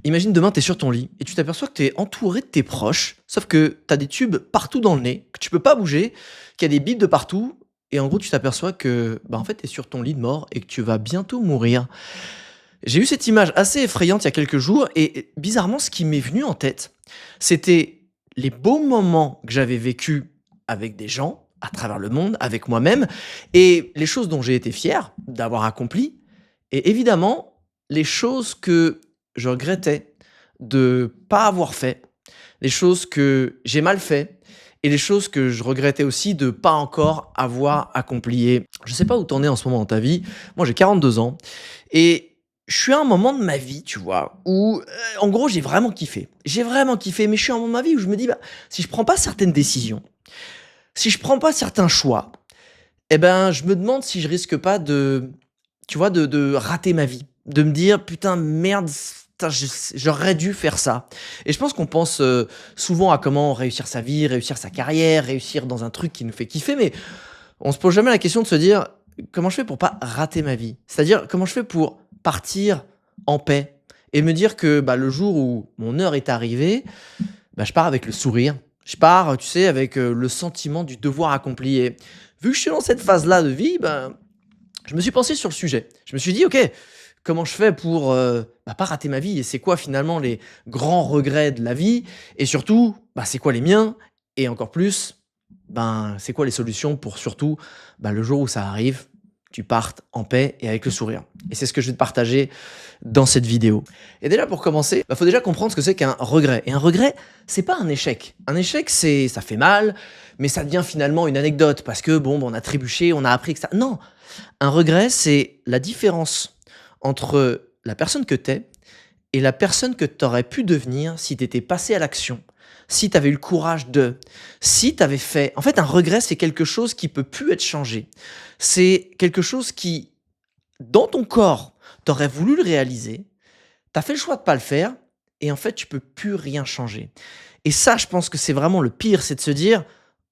Imagine demain, tu es sur ton lit et tu t'aperçois que tu es entouré de tes proches, sauf que tu as des tubes partout dans le nez, que tu peux pas bouger, qu'il y a des bips de partout et en gros, tu t'aperçois que, en fait, tu es sur ton lit de mort et que tu vas bientôt mourir. J'ai eu cette image assez effrayante il y a quelques jours et bizarrement, ce qui m'est venu en tête, c'était les beaux moments que j'avais vécus avec des gens à travers le monde, avec moi-même et les choses dont j'ai été fier d'avoir accompli et évidemment, les choses que je regrettais de pas avoir fait, les choses que j'ai mal fait et les choses que je regrettais aussi de pas encore avoir accompli. Et je sais pas où t'en es en ce moment dans ta vie. Moi, j'ai 42 ans et je suis à un moment de ma vie, tu vois, où en gros, j'ai vraiment kiffé. J'ai vraiment kiffé, mais je suis à un moment de ma vie où je me dis, si je prends pas certaines décisions, si je prends pas certains choix, eh ben, je me demande si je risque pas de, tu vois, de rater ma vie. De me dire: «Putain, merde, putain, j'aurais dû faire ça» et je pense qu'on pense, souvent à comment réussir sa vie, réussir sa carrière, réussir dans un truc qui nous fait kiffer, mais on se pose jamais la question de se dire: «Comment je fais pour pas rater ma vie?» C'est-à-dire, comment je fais pour partir en paix et me dire que, le jour où mon heure est arrivée, je pars avec le sourire. Je pars, tu sais, avec, le sentiment du devoir accompli et vu que je suis dans cette phase-là de vie, je me suis pensé sur le sujet. Je me suis dit: «OK, comment je fais pour, pas rater ma vie et c'est quoi finalement les grands regrets de la vie? Et surtout, c'est quoi les miens? Et encore plus, c'est quoi les solutions pour surtout, le jour où ça arrive, tu partes en paix et avec le sourire?» Et c'est ce que je vais te partager dans cette vidéo. Et déjà pour commencer, faut déjà comprendre ce que c'est qu'un regret. Et un regret, c'est pas un échec. Un échec, c'est ça fait mal, mais ça devient finalement une anecdote parce que bon, on a trébuché, on a appris que ça non! Un regret, c'est la différence entre la personne que tu es et la personne que tu aurais pu devenir si tu étais passé à l'action, si tu avais eu le courage de, si tu avais fait en fait, un regret, c'est quelque chose qui peut plus être changé. C'est quelque chose qui, dans ton corps, tu aurais voulu le réaliser, tu as fait le choix de pas le faire et en fait, tu peux plus rien changer. Et ça, je pense que c'est vraiment le pire, c'est de se dire: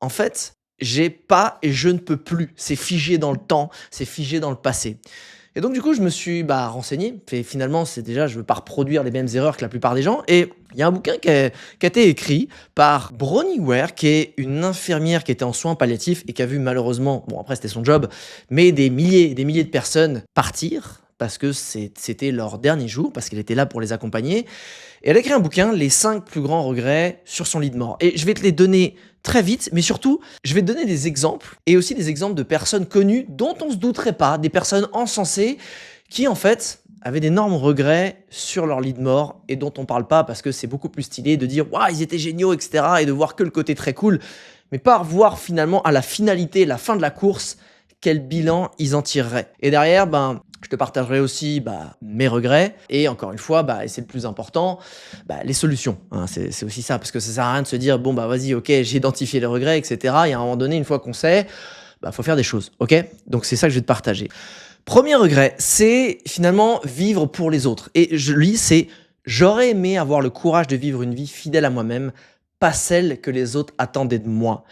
«En fait, j'ai pas et je ne peux plus». C'est figé dans le temps, c'est figé dans le passé. Et donc du coup, je me suis, renseigné. Et finalement, c'est déjà je veux pas reproduire les mêmes erreurs que la plupart des gens et il y a un bouquin qui a été écrit par Bronnie Ware, qui est une infirmière qui était en soins palliatifs et qui a vu malheureusement, bon après c'était son job, mais des milliers de personnes partir parce que c'était leur dernier jour, parce qu'elle était là pour les accompagner. Et elle a écrit un bouquin, Les 5 plus grands regrets sur son lit de mort. Et je vais te les donner très vite, mais surtout, je vais te donner des exemples et aussi des exemples de personnes connues dont on se douterait pas, des personnes encensées qui, en fait, avaient d'énormes regrets sur leur lit de mort et dont on parle pas parce que c'est beaucoup plus stylé de dire waouh, ils étaient géniaux, etc. et de voir que le côté très cool, mais pas voir finalement à la finalité, la fin de la course, quel bilan ils en tireraient. Et derrière, je te partagerai aussi mes regrets et encore une fois, et c'est le plus important, les solutions. Hein. C'est aussi ça, parce que ça sert à rien de se dire bon vas-y, ok, j'ai identifié les regrets, etc. Et à un moment donné, une fois qu'on sait, faut faire des choses, ok? Donc c'est ça que je vais te partager. Premier regret, c'est finalement vivre pour les autres. Et je lis, c'est j'aurais aimé avoir le courage de vivre une vie fidèle à moi-même, pas celle que les autres attendaient de moi.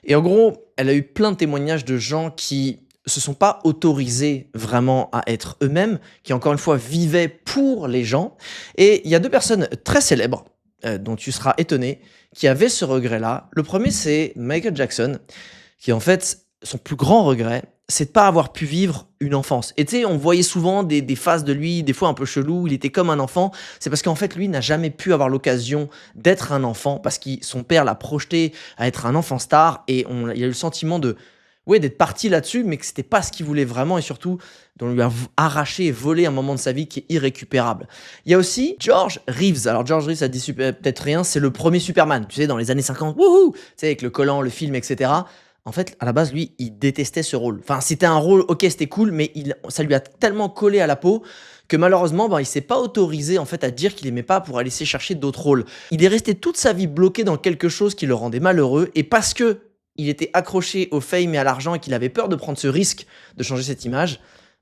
Et en gros, elle a eu plein de témoignages de gens qui se sont pas autorisés vraiment à être eux-mêmes, qui encore une fois vivaient pour les gens. Et il y a deux personnes très célèbres, dont tu seras étonné, qui avaient ce regret-là. Le premier, c'est Michael Jackson, qui en fait, son plus grand regret, c'est de pas avoir pu vivre une enfance. Et tu sais, on voyait souvent des phases de lui, des fois un peu chelou, il était comme un enfant. C'est parce qu'en fait, lui n'a jamais pu avoir l'occasion d'être un enfant, parce que son père l'a projeté à être un enfant star, et il a eu le sentiment d'être parti là-dessus, mais que c'était pas ce qu'il voulait vraiment, et surtout, dont on lui a arraché et volé un moment de sa vie qui est irrécupérable. Il y a aussi George Reeves. Alors George Reeves, ça te dit peut-être rien, c'est le premier Superman, tu sais, dans les années 50, wouhou, tu sais, avec le collant, le film, etc. En fait, à la base, lui, il détestait ce rôle. Enfin, c'était un rôle, ok, c'était cool, mais ça lui a tellement collé à la peau que malheureusement, il s'est pas autorisé en fait à dire qu'il aimait pas pour aller chercher d'autres rôles. Il est resté toute sa vie bloqué dans quelque chose qui le rendait malheureux, et parce que il était accroché au fame et à l'argent et qu'il avait peur de prendre ce risque de changer cette image,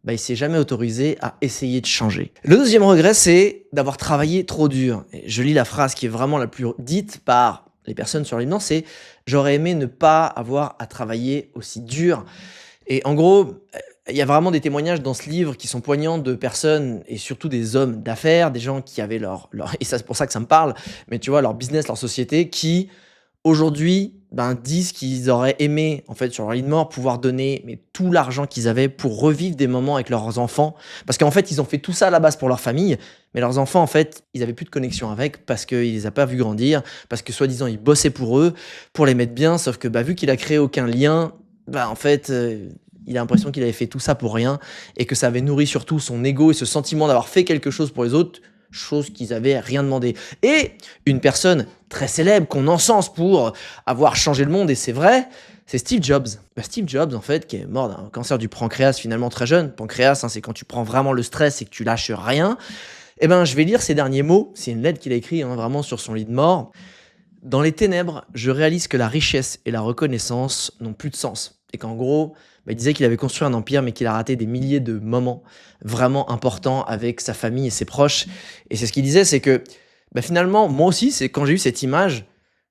il s'est jamais autorisé à essayer de changer. Le deuxième regret, c'est d'avoir travaillé trop dur. Et je lis la phrase qui est vraiment la plus dite par les personnes sur l'hymne, c'est « J'aurais aimé ne pas avoir à travailler aussi dur ». Et en gros, il y a vraiment des témoignages dans ce livre qui sont poignants de personnes et surtout des hommes d'affaires, des gens qui avaient leur et ça, c'est pour ça que ça me parle, mais tu vois, leur business, leur société qui aujourd'hui, ben, disent qu'ils auraient aimé, en fait, sur leur lit de mort, pouvoir donner mais tout l'argent qu'ils avaient pour revivre des moments avec leurs enfants. Parce qu'en fait, ils ont fait tout ça à la base pour leur famille, mais leurs enfants, en fait, ils avaient plus de connexion avec parce qu'ils les a pas vus grandir, parce que soi-disant, ils bossaient pour eux, pour les mettre bien, sauf que, bah, vu qu'il a créé aucun lien, bah, en fait, il a l'impression qu'il avait fait tout ça pour rien et que ça avait nourri surtout son ego et ce sentiment d'avoir fait quelque chose pour les autres, chose qu'ils avaient rien demandé. Et une personne très célèbre qu'on encense pour avoir changé le monde, et c'est vrai, c'est Steve Jobs. Bah, Steve Jobs, en fait, qui est mort d'un cancer du pancréas finalement très jeune. Pancréas, hein, c'est quand tu prends vraiment le stress et que tu lâches rien. Eh ben, je vais lire ses derniers mots. C'est une lettre qu'il a écrite, hein, vraiment sur son lit de mort. Dans les ténèbres, je réalise que la richesse et la reconnaissance n'ont plus de sens. Et qu'en gros, bah, il disait qu'il avait construit un empire, mais qu'il a raté des milliers de moments vraiment importants avec sa famille et ses proches. Et c'est ce qu'il disait, c'est que bah, finalement, moi aussi, c'est quand j'ai eu cette image,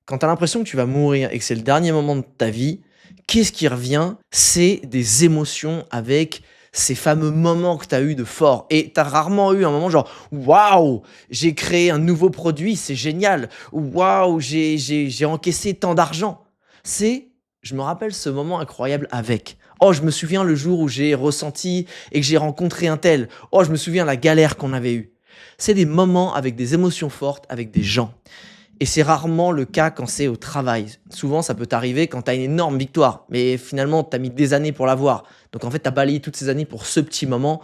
quand tu as l'impression que tu vas mourir et que c'est le dernier moment de ta vie, qu'est-ce qui revient? C'est des émotions avec ces fameux moments que tu as eu de fort. Et tu as rarement eu un moment genre waouh, j'ai créé un nouveau produit, c'est génial. Ou waouh, j'ai encaissé tant d'argent. C'est, je me rappelle ce moment incroyable avec. Oh, je me souviens le jour où j'ai ressenti et que j'ai rencontré un tel. Oh, je me souviens la galère qu'on avait eue. C'est des moments avec des émotions fortes, avec des gens. Et c'est rarement le cas quand c'est au travail. Souvent, ça peut t'arriver quand tu as une énorme victoire, mais finalement, tu as mis des années pour l'avoir. Donc en fait, tu as balayé toutes ces années pour ce petit moment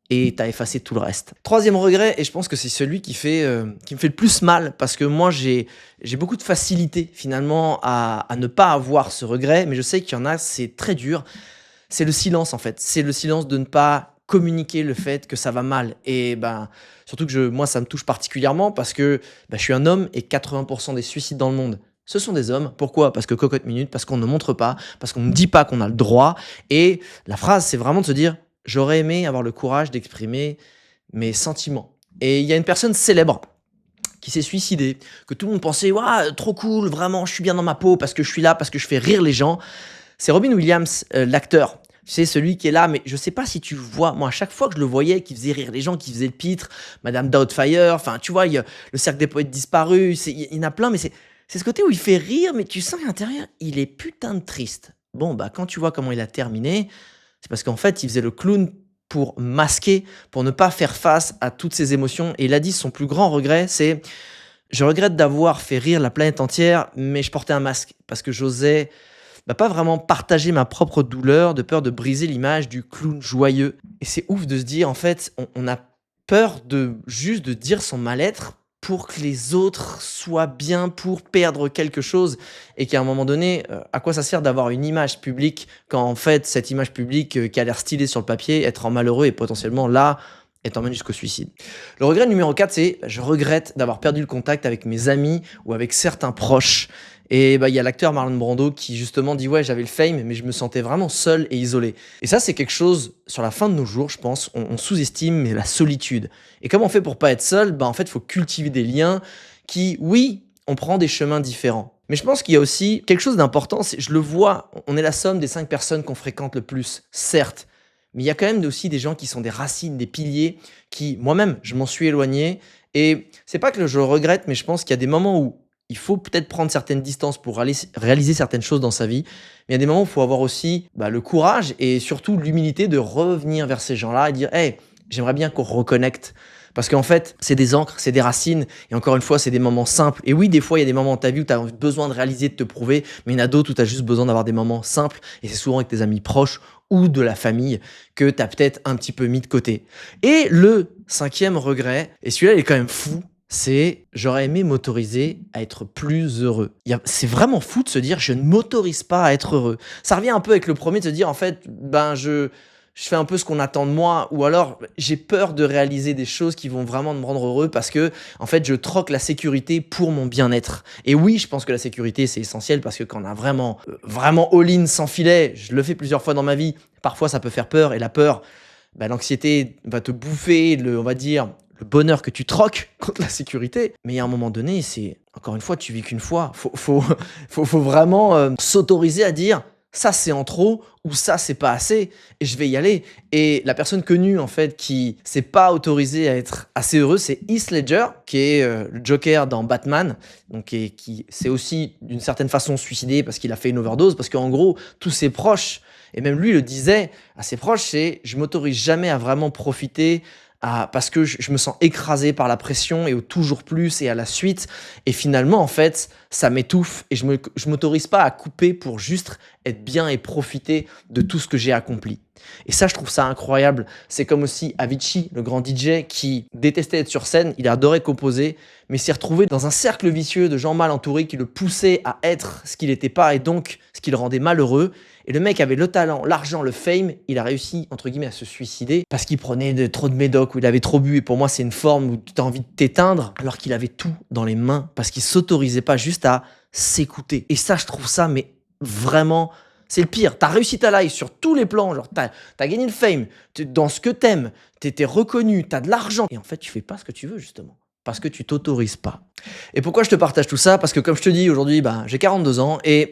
et tu as effacé tout le reste. Troisième regret, et je pense que c'est celui qui me fait le plus mal, parce que moi, j'ai beaucoup de facilité finalement à ne pas avoir ce regret, mais je sais qu'il y en a, c'est très dur. C'est le silence en fait. C'est le silence de ne pas communiquer le fait que ça va mal. Et ben, surtout que moi, ça me touche particulièrement parce que je suis un homme et 80% des suicides dans le monde, ce sont des hommes. Pourquoi? Parce que cocotte minute, parce qu'on ne montre pas, parce qu'on ne dit pas qu'on a le droit. Et la phrase, c'est vraiment de se dire, j'aurais aimé avoir le courage d'exprimer mes sentiments. Et il y a une personne célèbre qui s'est suicidée, que tout le monde pensait, waouh, trop cool, vraiment, je suis bien dans ma peau parce que je suis là, parce que je fais rire les gens. C'est Robin Williams, l'acteur. C'est celui qui est là, mais je sais pas si tu vois, moi, à chaque fois que je le voyais, qui faisait rire les gens, qui faisait le pitre, Madame Doubtfire, enfin, tu vois, il y a le cercle des poètes disparus, il y en a plein, mais c'est ce côté où il fait rire, mais tu sens qu'à l'intérieur, il est putain de triste. Bon, bah, quand tu vois comment il a terminé, c'est parce qu'en fait, il faisait le clown pour masquer, pour ne pas faire face à toutes ses émotions. Et il a dit son plus grand regret, c'est je regrette d'avoir fait rire la planète entière, mais je portais un masque parce que j'osais pas vraiment partager ma propre douleur, de peur de briser l'image du clown joyeux. Et c'est ouf de se dire, en fait, on a peur de juste de dire son mal-être pour que les autres soient bien, pour perdre quelque chose. Et qu'à un moment donné, à quoi ça sert d'avoir une image publique quand en fait, cette image publique qui a l'air stylée sur le papier, être en malheureux et potentiellement là, et t'emmène jusqu'au suicide. Le regret numéro 4, c'est je regrette d'avoir perdu le contact avec mes amis ou avec certains proches. Et il y a l'acteur Marlon Brando qui justement dit ouais, j'avais le fame, mais je me sentais vraiment seul et isolé. Et ça, c'est quelque chose, sur la fin de nos jours, je pense, on sous-estime mais la solitude. Et comment on fait pour pas être seul? En fait, il faut cultiver des liens qui, oui, on prend des chemins différents. Mais je pense qu'il y a aussi quelque chose d'important, je le vois, on est la somme des 5 personnes qu'on fréquente le plus, certes. Mais il y a quand même aussi des gens qui sont des racines, des piliers, qui, moi-même, je m'en suis éloigné. Et c'est pas que je le regrette, mais je pense qu'il y a des moments où il faut peut-être prendre certaines distances pour réaliser certaines choses dans sa vie. Mais il y a des moments où il faut avoir aussi le courage et surtout l'humilité de revenir vers ces gens-là et dire hey, j'aimerais bien qu'on reconnecte. Parce qu'en fait, c'est des ancres, c'est des racines. Et encore une fois, c'est des moments simples. Et oui, des fois, il y a des moments dans ta vie où tu as besoin de réaliser, de te prouver. Mais il y en a d'autres où tu as juste besoin d'avoir des moments simples. Et c'est souvent avec tes amis proches ou de la famille que tu as peut-être un petit peu mis de côté. Et le 5e regret, et celui-là, il est quand même fou, c'est j'aurais aimé m'autoriser à être plus heureux. C'est vraiment fou de se dire je ne m'autorise pas à être heureux. Ça revient un peu avec le premier de se dire en fait, je fais un peu ce qu'on attend de moi, ou alors j'ai peur de réaliser des choses qui vont vraiment me rendre heureux parce que en fait je troque la sécurité pour mon bien-être. Et oui, je pense que la sécurité c'est essentiel parce que quand on a vraiment all-in sans filet, je le fais plusieurs fois dans ma vie, parfois ça peut faire peur et la peur, l'anxiété va te bouffer on va dire le bonheur que tu troques contre la sécurité. Mais à un moment donné, c'est encore une fois, tu vis qu'une fois. Faut vraiment s'autoriser à dire ça c'est en trop ou ça c'est pas assez et je vais y aller. Et la personne connue en fait qui s'est pas autorisée à être assez heureux, c'est Heath Ledger, qui est le Joker dans Batman, donc qui s'est aussi d'une certaine façon suicidé parce qu'il a fait une overdose, parce qu'en gros tous ses proches, et même lui le disait à ses proches, c'est je m'autorise jamais à vraiment profiter. Parce que je me sens écrasé par la pression et au toujours plus et à la suite. Et finalement, en fait, ça m'étouffe et je m'autorise pas à couper pour juste être bien et profiter de tout ce que j'ai accompli. Et ça, je trouve ça incroyable. C'est comme aussi Avicii, le grand DJ qui détestait être sur scène, il adorait composer, mais s'est retrouvé dans un cercle vicieux de gens mal entourés qui le poussaient à être ce qu'il n'était pas et donc ce qui le rendait malheureux. Et le mec avait le talent, l'argent, le fame, il a réussi, entre guillemets, à se suicider parce qu'il prenait trop de médoc, ou il avait trop bu. Et pour moi, c'est une forme où tu as envie de t'éteindre alors qu'il avait tout dans les mains parce qu'il s'autorisait pas juste à s'écouter. Et ça, je trouve ça, mais vraiment, c'est le pire. T'as réussi ta life sur tous les plans, genre t'as gagné le fame, dans ce que t'aimes, t'es reconnu, t'as de l'argent. Et en fait, tu fais pas ce que tu veux, justement. Parce que tu t'autorises pas. Et pourquoi je te partage tout ça? Parce que comme je te dis, aujourd'hui, j'ai 42 ans et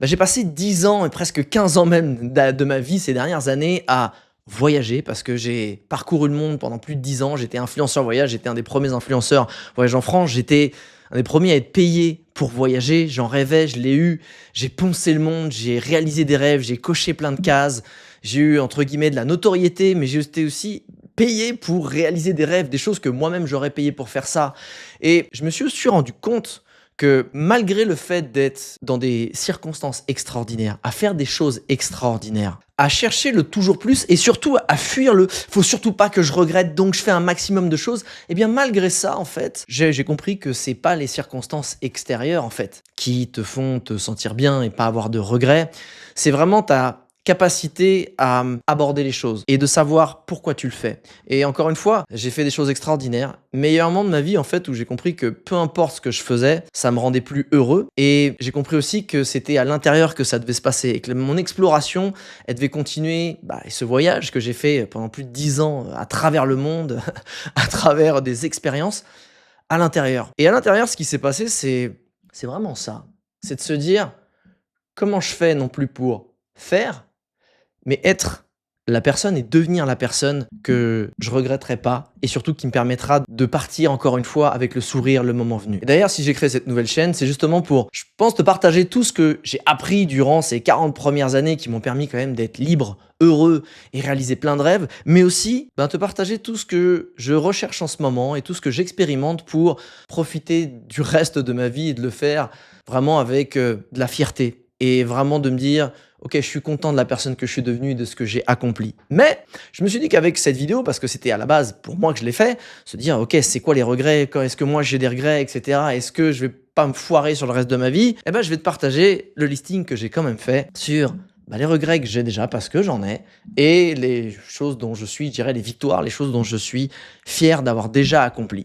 j'ai passé 10 ans et presque 15 ans même de ma vie ces dernières années à voyager parce que j'ai parcouru le monde pendant plus de 10 ans. J'étais influenceur voyage, j'étais un des premiers influenceurs voyage en France. J'étais un des premiers à être payé pour voyager. J'en rêvais, je l'ai eu. J'ai poncé le monde, j'ai réalisé des rêves, j'ai coché plein de cases. J'ai eu, entre guillemets, de la notoriété, mais j'ai été aussi payé pour réaliser des rêves, des choses que moi-même j'aurais payé pour faire ça. Et je me suis aussi rendu compte que malgré le fait d'être dans des circonstances extraordinaires, à faire des choses extraordinaires, à chercher le toujours plus et surtout à fuir le faut surtout pas que je regrette donc je fais un maximum de choses, et bien malgré ça en fait, j'ai compris que c'est pas les circonstances extérieures en fait qui te font te sentir bien et pas avoir de regrets, c'est vraiment ta capacité à aborder les choses et de savoir pourquoi tu le fais. Et encore une fois, j'ai fait des choses extraordinaires. Meilleur moment de ma vie, en fait, où j'ai compris que peu importe ce que je faisais, ça me rendait plus heureux. Et j'ai compris aussi que c'était à l'intérieur que ça devait se passer et que mon exploration, elle devait continuer. Et ce voyage que j'ai fait pendant plus de 10 ans à travers le monde, à travers des expériences, à l'intérieur. Et à l'intérieur, ce qui s'est passé, c'est vraiment ça. C'est de se dire, comment je fais non plus pour faire, mais être la personne et devenir la personne que je regretterai pas et surtout qui me permettra de partir encore une fois avec le sourire le moment venu. Et d'ailleurs, si j'ai créé cette nouvelle chaîne, c'est justement pour, je pense, te partager tout ce que j'ai appris durant ces 40 premières années qui m'ont permis quand même d'être libre, heureux et réaliser plein de rêves, mais aussi te partager tout ce que je recherche en ce moment et tout ce que j'expérimente pour profiter du reste de ma vie et de le faire vraiment avec de la fierté et vraiment de me dire ok, je suis content de la personne que je suis devenue et de ce que j'ai accompli. Mais je me suis dit qu'avec cette vidéo, parce que c'était à la base pour moi que je l'ai fait, se dire ok, c'est quoi les regrets, est-ce que moi j'ai des regrets, etc. Est-ce que je vais pas me foirer sur le reste de ma vie? Eh ben, je vais te partager le listing que j'ai quand même fait sur les regrets que j'ai déjà parce que j'en ai et les choses dont je suis, je dirais les victoires, les choses dont je suis fier d'avoir déjà accompli.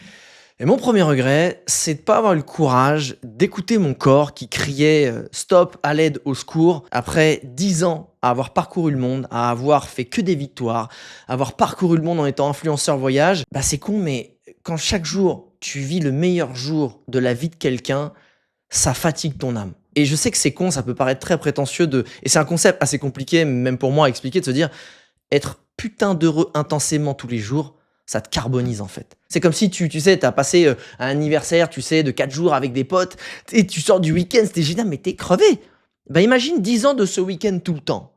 Et mon premier regret, c'est de pas avoir eu le courage d'écouter mon corps qui criait stop, à l'aide, au secours. Après 10 ans à avoir parcouru le monde, à avoir fait que des victoires, à avoir parcouru le monde en étant influenceur voyage, c'est con, mais quand chaque jour, tu vis le meilleur jour de la vie de quelqu'un, ça fatigue ton âme. Et je sais que c'est con, ça peut paraître très prétentieux et c'est un concept assez compliqué, même pour moi à expliquer, de se dire, être putain d'heureux intensément tous les jours, ça te carbonise en fait. C'est comme si tu sais, t'as passé un anniversaire, tu sais, de 4 jours avec des potes, et tu sors du week-end, c'était génial, mais t'es crevé. Imagine 10 ans de ce week-end tout le temps.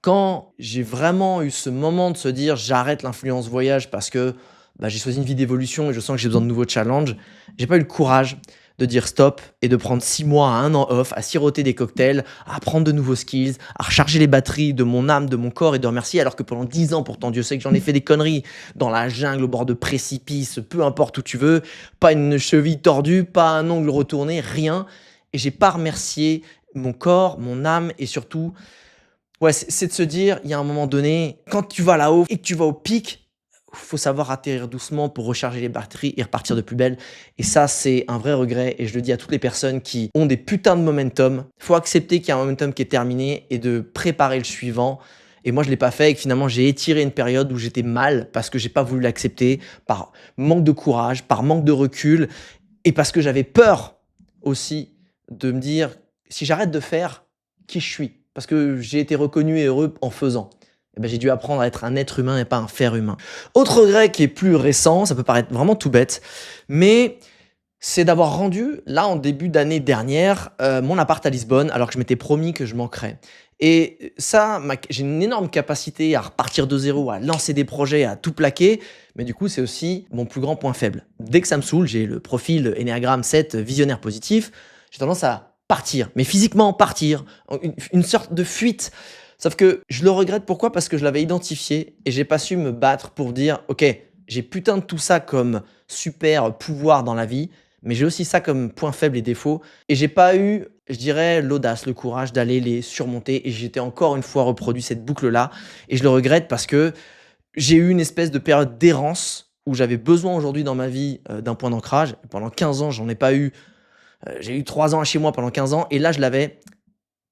Quand j'ai vraiment eu ce moment de se dire j'arrête l'influence voyage parce que j'ai choisi une vie d'évolution et je sens que j'ai besoin de nouveaux challenges, j'ai pas eu le courage de dire stop et de prendre 6 mois à 1 an off, à siroter des cocktails, à apprendre de nouveaux skills, à recharger les batteries de mon âme, de mon corps et de remercier, alors que pendant 10 ans, pourtant Dieu sait que j'en ai fait des conneries, dans la jungle, au bord de précipices, peu importe où tu veux, pas une cheville tordue, pas un ongle retourné, rien. Et j'ai pas remercié mon corps, mon âme et surtout, c'est de se dire, il y a un moment donné, quand tu vas là-haut et que tu vas au pic, faut savoir atterrir doucement pour recharger les batteries et repartir de plus belle. Et ça, c'est un vrai regret. Et je le dis à toutes les personnes qui ont des putains de momentum. Faut accepter qu'il y a un momentum qui est terminé et de préparer le suivant. Et moi, je l'ai pas fait et que finalement, j'ai étiré une période où j'étais mal parce que j'ai pas voulu l'accepter par manque de courage, par manque de recul et parce que j'avais peur aussi de me dire, si j'arrête de faire, qui je suis. Parce que j'ai été reconnu et heureux en faisant. Eh ben, j'ai dû apprendre à être un être humain et pas un faire humain. Autre regret qui est plus récent, ça peut paraître vraiment tout bête, mais c'est d'avoir rendu, là, en début d'année dernière, mon appart à Lisbonne, alors que je m'étais promis que je manquerais. Et ça, j'ai une énorme capacité à repartir de zéro, à lancer des projets, à tout plaquer, mais du coup, c'est aussi mon plus grand point faible. Dès que ça me saoule, j'ai le profil Enneagramme 7 visionnaire positif, j'ai tendance à partir, mais physiquement partir, une sorte de fuite. Sauf que je le regrette, pourquoi? Parce que je l'avais identifié et j'ai pas su me battre pour dire: «OK, j'ai putain de tout ça comme super pouvoir dans la vie, mais j'ai aussi ça comme point faible et défaut» et j'ai pas eu, je dirais, l'audace, le courage d'aller les surmonter et j'étais encore une fois reproduit cette boucle-là et je le regrette parce que j'ai eu une espèce de période d'errance où j'avais besoin aujourd'hui dans ma vie, d'un point d'ancrage. Pendant 15 ans, j'en ai pas eu, j'ai eu 3 ans chez moi pendant 15 ans et là je l'avais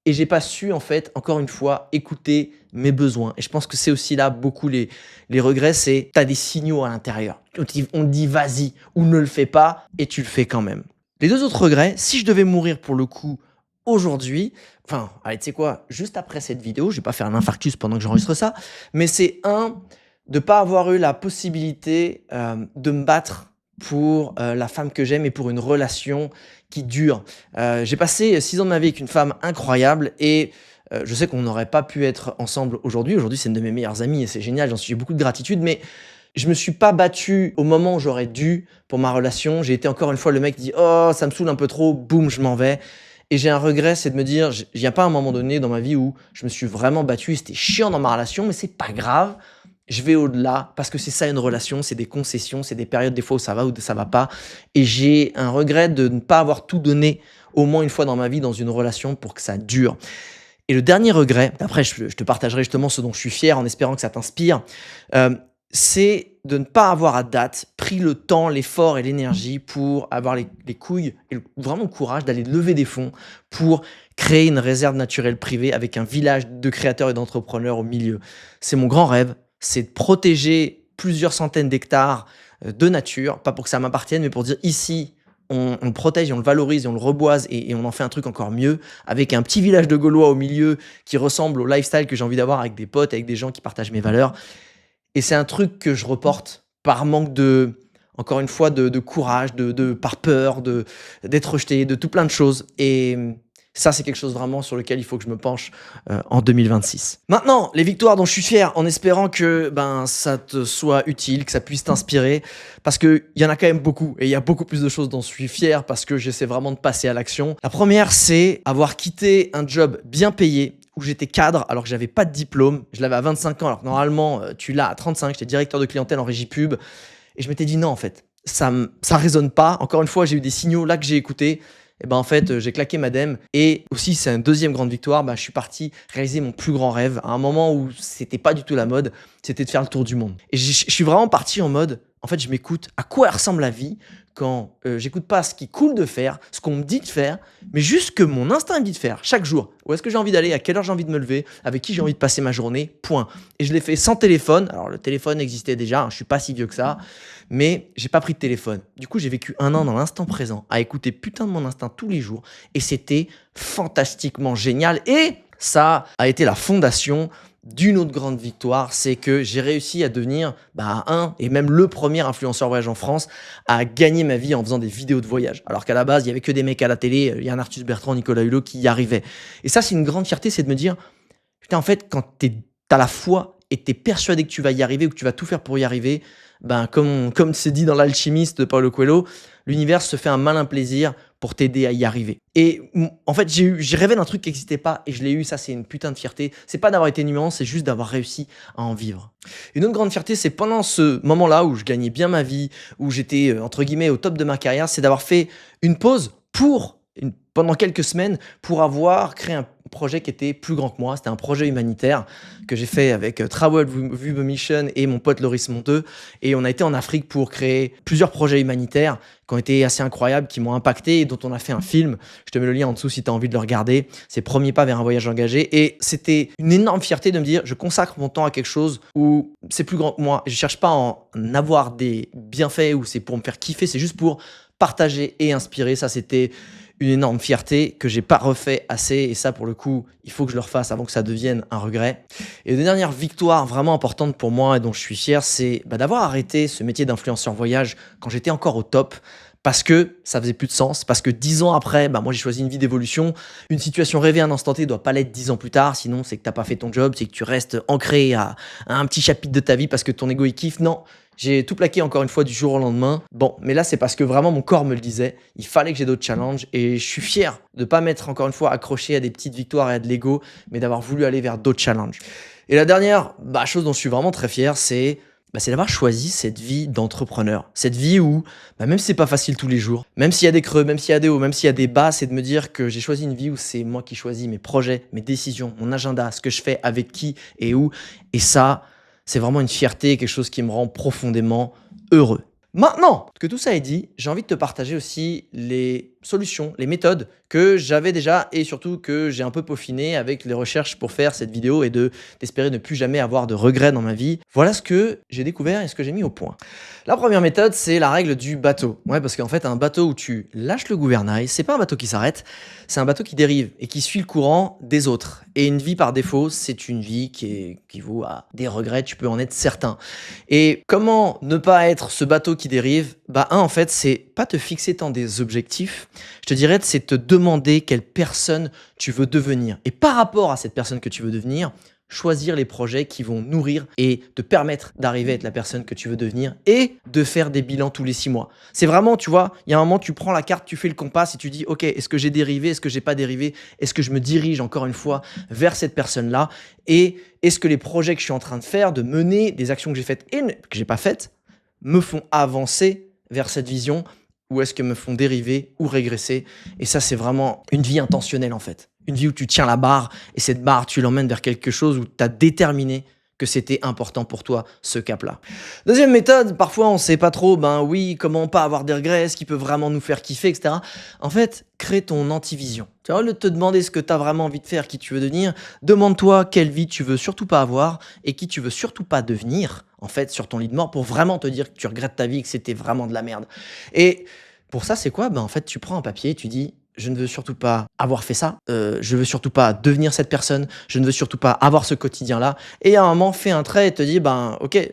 et j'ai pas su, en fait, encore une fois, écouter mes besoins. Et je pense que c'est aussi là beaucoup les regrets, c'est tu as des signaux à l'intérieur. On te dit vas-y ou ne le fais pas et tu le fais quand même. Les deux autres regrets, si je devais mourir pour le coup aujourd'hui, enfin, allez, tu sais quoi, juste après cette vidéo, je vais pas faire un infarctus pendant que j'enregistre ça, mais c'est un, de pas avoir eu la possibilité de me battre pour la femme que j'aime et pour une relation qui dure. J'ai passé 6 ans de ma vie avec une femme incroyable et je sais qu'on n'aurait pas pu être ensemble aujourd'hui. Aujourd'hui, c'est une de mes meilleures amies et c'est génial, j'ai beaucoup de gratitude, mais je me suis pas battu au moment où j'aurais dû pour ma relation. J'ai été encore une fois le mec qui dit: «Oh, ça me saoule un peu trop», boum, je m'en vais et j'ai un regret, c'est de me dire, il y a pas un moment donné dans ma vie où je me suis vraiment battu et c'était chiant dans ma relation, mais c'est pas grave. Je vais au-delà parce que c'est ça une relation, c'est des concessions, c'est des périodes des fois où ça va ou ça va pas et j'ai un regret de ne pas avoir tout donné au moins une fois dans ma vie dans une relation pour que ça dure. Et le dernier regret, après je te partagerai justement ce dont je suis fier en espérant que ça t'inspire, c'est de ne pas avoir à date pris le temps, l'effort et l'énergie pour avoir les couilles et vraiment le courage d'aller lever des fonds pour créer une réserve naturelle privée avec un village de créateurs et d'entrepreneurs au milieu. C'est mon grand rêve, c'est de protéger plusieurs centaines d'hectares de nature, pas pour que ça m'appartienne, mais pour dire ici, on le protège, et on le valorise, et on le reboise et on en fait un truc encore mieux, avec un petit village de Gaulois au milieu qui ressemble au lifestyle que j'ai envie d'avoir avec des potes, avec des gens qui partagent mes valeurs. Et c'est un truc que je reporte par manque de, encore une fois, de courage, par peur, d'être rejeté, de tout plein de choses. Et ça, c'est quelque chose vraiment sur lequel il faut que je me penche en 2026. Maintenant, les victoires dont je suis fier, en espérant que ça te soit utile, que ça puisse t'inspirer, parce qu'il y en a quand même beaucoup, et il y a beaucoup plus de choses dont je suis fier, parce que j'essaie vraiment de passer à l'action. La première, c'est avoir quitté un job bien payé, où j'étais cadre alors que j'avais pas de diplôme. Je l'avais à 25 ans alors que normalement tu l'as à 35. J'étais directeur de clientèle en régie pub. Et je m'étais dit non en fait, ça résonne pas. Encore une fois, j'ai eu des signaux là que j'ai écoutés. Et en fait, j'ai claqué madame. Et aussi, c'est une deuxième grande victoire. Je suis parti réaliser mon plus grand rêve à un moment où c'était pas du tout la mode. C'était de faire le tour du monde. Et je suis vraiment parti en mode, en fait, je m'écoute à quoi ressemble la vie quand j'écoute pas ce qui coule de faire, ce qu'on me dit de faire, mais juste ce que mon instinct me dit de faire chaque jour. Où est-ce que j'ai envie d'aller, à quelle heure j'ai envie de me lever, avec qui j'ai envie de passer ma journée, point. Et je l'ai fait sans téléphone. Alors le téléphone existait déjà, je suis pas si vieux que ça, mais j'ai pas pris de téléphone. Du coup, j'ai vécu 1 an dans l'instant présent, à écouter putain de mon instinct tous les jours, et c'était fantastiquement génial. Et ça a été la fondation d'une autre grande victoire, c'est que j'ai réussi à devenir un et même le premier influenceur voyage en France à gagner ma vie en faisant des vidéos de voyage. Alors qu'à la base, il y avait que des mecs à la télé, il y a un Arthus Bertrand, Nicolas Hulot qui y arrivaient. Et ça, c'est une grande fierté, c'est de me dire, putain, en fait, quand t'as la foi et t'es persuadé que tu vas y arriver ou que tu vas tout faire pour y arriver, comme c'est dit dans L'Alchimiste de Paulo Coelho, l'univers se fait un malin plaisir pour t'aider à y arriver. Et en fait, j'ai rêvé d'un truc qui n'existait pas et je l'ai eu, ça c'est une putain de fierté. C'est pas d'avoir été numéro 1, c'est juste d'avoir réussi à en vivre. Une autre grande fierté, c'est pendant ce moment-là où je gagnais bien ma vie, où j'étais entre guillemets au top de ma carrière, c'est d'avoir fait une pause pendant quelques semaines pour avoir créé un projet qui était plus grand que moi. C'était un projet humanitaire que j'ai fait avec Travel Vue Mission et mon pote Loris Monteux. Et on a été en Afrique pour créer plusieurs projets humanitaires qui ont été assez incroyables, qui m'ont impacté et dont on a fait un film. Je te mets le lien en dessous si tu as envie de le regarder. C'est Premier pas vers un voyage engagé. Et c'était une énorme fierté de me dire, je consacre mon temps à quelque chose où c'est plus grand que moi. Je cherche pas à en avoir des bienfaits ou c'est pour me faire kiffer, c'est juste pour partager et inspirer. Ça, c'était une énorme fierté que j'ai pas refait assez et ça pour le coup, il faut que je le refasse avant que ça devienne un regret. Et une dernière victoire vraiment importante pour moi et dont je suis fier, c'est d'avoir arrêté ce métier d'influenceur voyage quand j'étais encore au top. Parce que ça faisait plus de sens, parce que 10 ans après, moi j'ai choisi une vie d'évolution. Une situation rêvée à un instant T doit pas l'être 10 ans plus tard, sinon c'est que t'as pas fait ton job, c'est que tu restes ancré à un petit chapitre de ta vie parce que ton ego il kiffe. Non, j'ai tout plaqué encore une fois du jour au lendemain. Bon, mais là c'est parce que vraiment mon corps me le disait, il fallait que j'ai d'autres challenges et je suis fier de pas m'être encore une fois accroché à des petites victoires et à de l'ego, mais d'avoir voulu aller vers d'autres challenges. Et la dernière chose dont je suis vraiment très fier, c'est d'avoir choisi cette vie d'entrepreneur. Cette vie où, même si c'est pas facile tous les jours, même s'il y a des creux, même s'il y a des hauts, même s'il y a des bas, c'est de me dire que j'ai choisi une vie où c'est moi qui choisis mes projets, mes décisions, mon agenda, ce que je fais, avec qui et où. Et ça, c'est vraiment une fierté, quelque chose qui me rend profondément heureux. Maintenant que tout ça est dit, j'ai envie de te partager aussi les solutions, les méthodes que j'avais déjà et surtout que j'ai un peu peaufiné avec les recherches pour faire cette vidéo et d'espérer ne plus jamais avoir de regrets dans ma vie. Voilà ce que j'ai découvert et ce que j'ai mis au point. La première méthode, c'est la règle du bateau. Ouais, parce qu'en fait, un bateau où tu lâches le gouvernail, c'est pas un bateau qui s'arrête, c'est un bateau qui dérive et qui suit le courant des autres. Et une vie par défaut, c'est une vie qui vaut à des regrets, tu peux en être certain. Et comment ne pas être ce bateau qui dérive? En fait, c'est pas te fixer tant des objectifs, je te dirais, c'est te demander quelle personne tu veux devenir. Et par rapport à cette personne que tu veux devenir, choisir les projets qui vont nourrir et te permettre d'arriver à être la personne que tu veux devenir et de faire des bilans tous les 6 mois. C'est vraiment, tu vois, il y a un moment, tu prends la carte, tu fais le compas et tu dis, ok, est-ce que j'ai dérivé, est-ce que j'ai pas dérivé, est-ce que je me dirige encore une fois vers cette personne-là et est-ce que les projets que je suis en train de faire, de mener, des actions que j'ai faites et que j'ai pas faites, me font avancer vers cette vision ou est-ce que me font dériver ou régresser. Et ça, c'est vraiment une vie intentionnelle en fait. Une vie où tu tiens la barre et cette barre, tu l'emmènes vers quelque chose où tu as déterminé que c'était important pour toi, ce cap-là. Deuxième méthode, parfois on ne sait pas trop, oui, comment pas avoir des regrets, ce qui peut vraiment nous faire kiffer, etc. En fait, crée ton anti-vision. Tu vois, au lieu de te demander ce que tu as vraiment envie de faire, qui tu veux devenir, demande-toi quelle vie tu veux surtout pas avoir et qui tu veux surtout pas devenir, en fait, sur ton lit de mort pour vraiment te dire que tu regrettes ta vie, que c'était vraiment de la merde. Et pour ça, c'est quoi? En fait, tu prends un papier, tu dis je ne veux surtout pas avoir fait ça, je veux surtout pas devenir cette personne, je ne veux surtout pas avoir ce quotidien-là. Et à un moment, fais un trait et te dis, ok,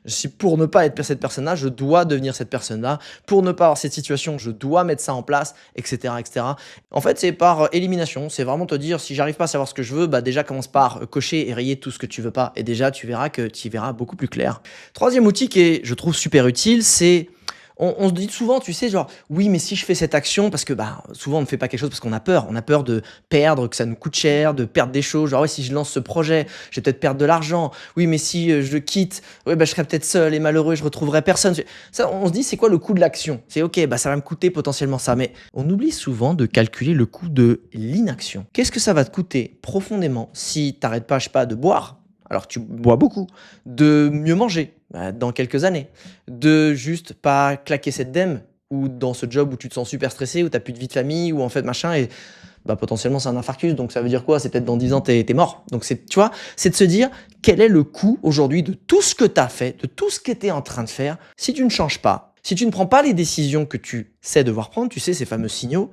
si pour ne pas être cette personne-là, je dois devenir cette personne-là. Pour ne pas avoir cette situation, je dois mettre ça en place, etc., etc. En fait, c'est par élimination. C'est vraiment te dire, si j'arrive pas à savoir ce que je veux, déjà commence par cocher et rayer tout ce que tu veux pas. Et déjà, tu verras que tu y verras beaucoup plus clair. Troisième outil qui est, je trouve, super utile, c'est on se dit souvent, tu sais, genre, oui, mais si je fais cette action, parce que souvent on ne fait pas quelque chose parce qu'on a peur de perdre, que ça nous coûte cher, de perdre des choses, genre, ouais, si je lance ce projet, je vais peut-être perdre de l'argent, oui, mais si je le quitte, ouais, je serai peut-être seul et malheureux, je retrouverai personne. Ça, on se dit, c'est quoi le coût de l'action? C'est ok, ça va me coûter potentiellement ça, mais on oublie souvent de calculer le coût de l'inaction. Qu'est-ce que ça va te coûter profondément si t'arrêtes pas, je sais pas, de boire? Alors tu bois beaucoup, de mieux manger dans quelques années, de juste pas claquer cette dème ou dans ce job où tu te sens super stressé, où tu n'as plus de vie de famille, ou en fait machin, et potentiellement c'est un infarctus, donc ça veut dire quoi? C'est peut-être dans 10 ans t'es mort. Donc tu vois, c'est de se dire quel est le coût aujourd'hui de tout ce que tu as fait, de tout ce que tu es en train de faire, si tu ne changes pas, si tu ne prends pas les décisions que tu sais devoir prendre, tu sais ces fameux signaux,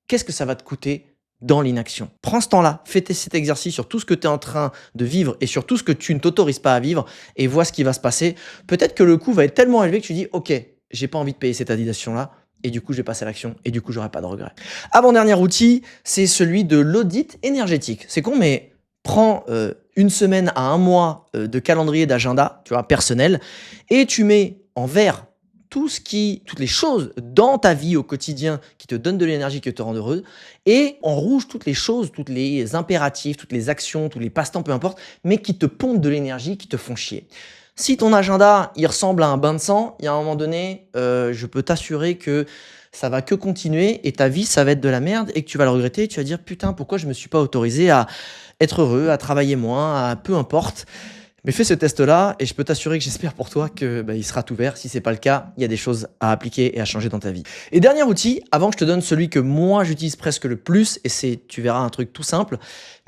qu'est-ce que ça va te coûter dans l'inaction? Prends ce temps-là, fais cet exercice sur tout ce que tu es en train de vivre et sur tout ce que tu ne t'autorises pas à vivre et vois ce qui va se passer. Peut-être que le coût va être tellement élevé que tu dis « Ok, j'ai pas envie de payer cette addition-là et du coup, je vais passer à l'action et du coup, j'aurai pas de regrets. » Avant-dernier outil, c'est celui de l'audit énergétique. C'est con, mais prends une semaine à un mois de calendrier d'agenda, tu vois, personnel, et tu mets en vert toutes les choses dans ta vie au quotidien qui te donnent de l'énergie, qui te rendent heureux, et en rouge toutes les choses, toutes les impératifs, toutes les actions, tous les passe-temps, peu importe, mais qui te pompent de l'énergie, qui te font chier. Si ton agenda, il ressemble à un bain de sang, il y a un moment donné, je peux t'assurer que ça va que continuer et ta vie, ça va être de la merde et que tu vas le regretter. Tu vas dire, putain, pourquoi je me suis pas autorisé à être heureux, à travailler moins, à peu importe. Mais fais ce test-là et je peux t'assurer que j'espère pour toi que il sera tout vert. Si c'est pas le cas, il y a des choses à appliquer et à changer dans ta vie. Et dernier outil, avant que je te donne celui que moi j'utilise presque le plus, et tu verras un truc tout simple,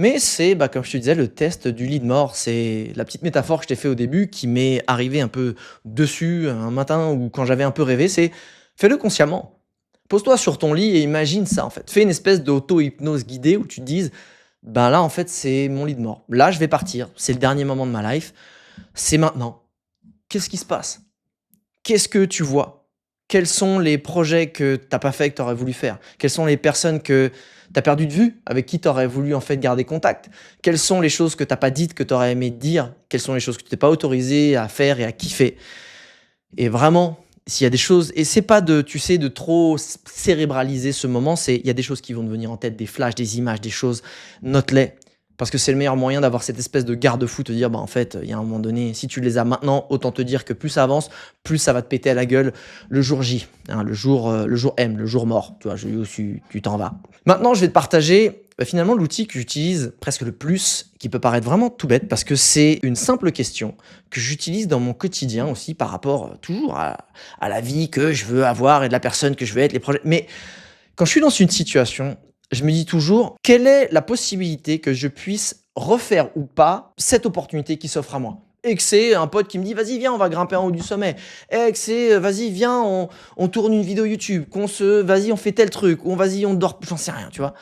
mais c'est, comme je te disais, le test du lit de mort. C'est la petite métaphore que je t'ai fait au début qui m'est arrivée un peu dessus un matin ou quand j'avais un peu rêvé, c'est fais-le consciemment. Pose-toi sur ton lit et imagine ça, en fait. Fais une espèce d'auto-hypnose guidée où tu te dises: «Ben, là, en fait, c'est mon lit de mort. Là, je vais partir. C'est le dernier moment de ma life. C'est maintenant». Qu'est-ce qui se passe? Qu'est-ce que tu vois? Quels sont les projets que tu as pas fait, que tu aurais voulu faire? Quelles sont les personnes que tu as perdues de vue, avec qui tu aurais voulu, en fait, garder contact? Quelles sont les choses que tu as pas dites, que tu aurais aimé dire? Quelles sont les choses que tu t'es pas autorisé à faire et à kiffer? Et vraiment, s'il y a des choses et c'est pas de, tu sais, de trop cérébraliser ce moment, c'est il y a des choses qui vont te venir en tête, des flashs, des images, des choses, note-les. Parce que c'est le meilleur moyen d'avoir cette espèce de garde-fou, te dire, bah en fait, il y a un moment donné, si tu les as maintenant, autant te dire que plus ça avance, plus ça va te péter à la gueule le jour J, hein, le jour M, le jour mort, tu vois, tu t'en vas. Maintenant, je vais te partager finalement l'outil que j'utilise presque le plus, qui peut paraître vraiment tout bête, parce que c'est une simple question que j'utilise dans mon quotidien aussi par rapport toujours à la vie que je veux avoir et de la personne que je veux être, les projets. Mais quand je suis dans une situation, je me dis toujours, quelle est la possibilité que je puisse refaire ou pas cette opportunité qui s'offre à moi? Et que c'est un pote qui me dit, vas-y, viens, on va grimper en haut du sommet. Et que c'est, vas-y, viens, on tourne une vidéo YouTube. Vas-y, on fait tel truc. Ou vas-y, on dort, j'en sais rien, tu vois.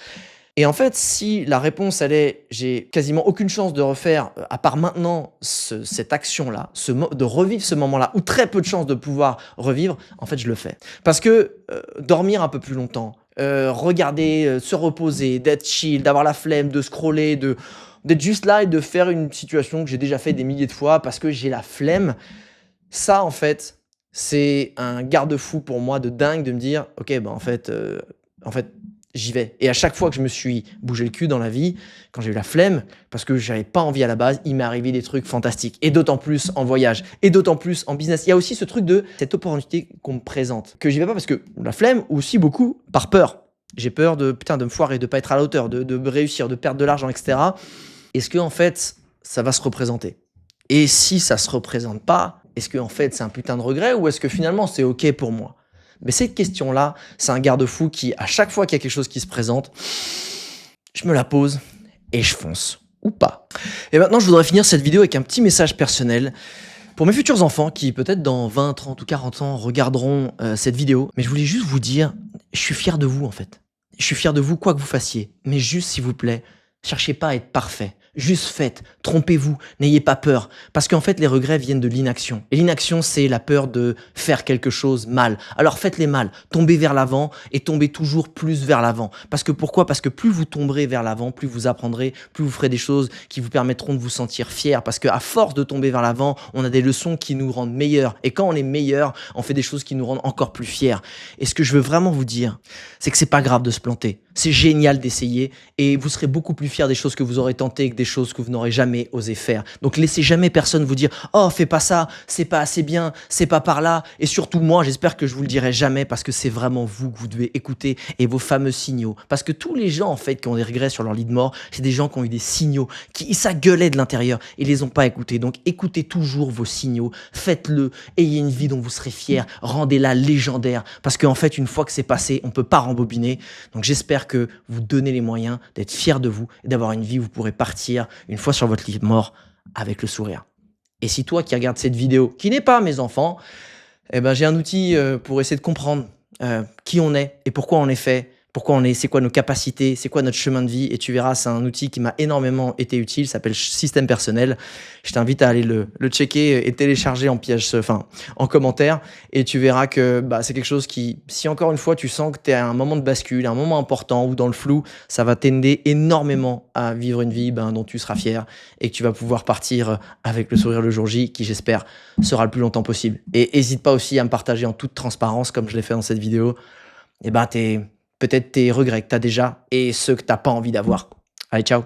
Et en fait, si la réponse, elle est, j'ai quasiment aucune chance de refaire, à part maintenant, cette action-là, de revivre ce moment-là, ou très peu de chances de pouvoir revivre, en fait, je le fais. Parce que dormir un peu plus longtemps, regarder, se reposer, d'être chill, d'avoir la flemme, de scroller, d'être juste là et de faire une situation que j'ai déjà fait des milliers de fois parce que j'ai la flemme, ça, en fait, c'est un garde-fou pour moi de dingue de me dire, ok, bah en fait, j'y vais. Et à chaque fois que je me suis bougé le cul dans la vie, quand j'ai eu la flemme, parce que j'avais pas envie à la base, il m'est arrivé des trucs fantastiques. Et d'autant plus en voyage, et d'autant plus en business. Il y a aussi ce truc de cette opportunité qu'on me présente, que j'y vais pas parce que la flemme, ou aussi beaucoup par peur. J'ai peur de, putain, de me foirer, de pas être à la hauteur, de réussir, de perdre de l'argent, etc. Est-ce que, en fait, ça va se représenter? Et si ça se représente pas, est-ce que, en fait, c'est un putain de regret ou est-ce que finalement c'est ok pour moi? Mais cette question-là, c'est un garde-fou qui, à chaque fois qu'il y a quelque chose qui se présente, je me la pose et je fonce. Ou pas. Et maintenant, je voudrais finir cette vidéo avec un petit message personnel pour mes futurs enfants qui, peut-être dans 20, 30 ou 40 ans, regarderont cette vidéo. Mais je voulais juste vous dire, je suis fier de vous en fait. Je suis fier de vous, quoi que vous fassiez. Mais juste, s'il vous plaît, cherchez pas à être parfait. Juste faites, trompez-vous, n'ayez pas peur. Parce qu'en fait, les regrets viennent de l'inaction. Et l'inaction, c'est la peur de faire quelque chose mal. Alors faites-les mal, tombez vers l'avant et tombez toujours plus vers l'avant. Parce que pourquoi? Parce que plus vous tomberez vers l'avant, plus vous apprendrez, plus vous ferez des choses qui vous permettront de vous sentir fier. Parce qu'à force de tomber vers l'avant, on a des leçons qui nous rendent meilleurs. Et quand on est meilleur, on fait des choses qui nous rendent encore plus fiers. Et ce que je veux vraiment vous dire, c'est que c'est pas grave de se planter. C'est génial d'essayer et vous serez beaucoup plus fiers des choses que vous aurez tentées que des choses que vous n'aurez jamais osé faire. Donc laissez jamais personne vous dire « Oh, fais pas ça, c'est pas assez bien, c'est pas par là ». Et surtout moi, j'espère que je vous le dirai jamais parce que c'est vraiment vous que vous devez écouter et vos fameux signaux. Parce que tous les gens en fait qui ont des regrets sur leur lit de mort, c'est des gens qui ont eu des signaux, ça gueulait de l'intérieur et les ont pas écoutés. Donc écoutez toujours vos signaux, faites-le, ayez une vie dont vous serez fiers, rendez-la légendaire. Parce qu'en fait, une fois que c'est passé, on peut pas rembobiner. Donc j'espère que vous donnez les moyens d'être fiers de vous et d'avoir une vie où vous pourrez partir une fois sur votre lit de mort avec le sourire. Et si toi qui regardes cette vidéo, qui n'est pas mes enfants, eh ben j'ai un outil pour essayer de comprendre qui on est et pourquoi on est fait, pourquoi on est, c'est quoi nos capacités, c'est quoi notre chemin de vie. Et tu verras, c'est un outil qui m'a énormément été utile, ça s'appelle Système Personnel. Je t'invite à aller le checker et télécharger en commentaire. Et tu verras que c'est quelque chose qui, si encore une fois tu sens que tu es à un moment de bascule, un moment important ou dans le flou, ça va t'aider énormément à vivre une vie dont tu seras fier et que tu vas pouvoir partir avec le sourire le jour J, qui j'espère sera le plus longtemps possible. Et n'hésite pas aussi à me partager en toute transparence, comme je l'ai fait dans cette vidéo, peut-être tes regrets que tu as déjà et ceux que tu n'as pas envie d'avoir. Allez, ciao!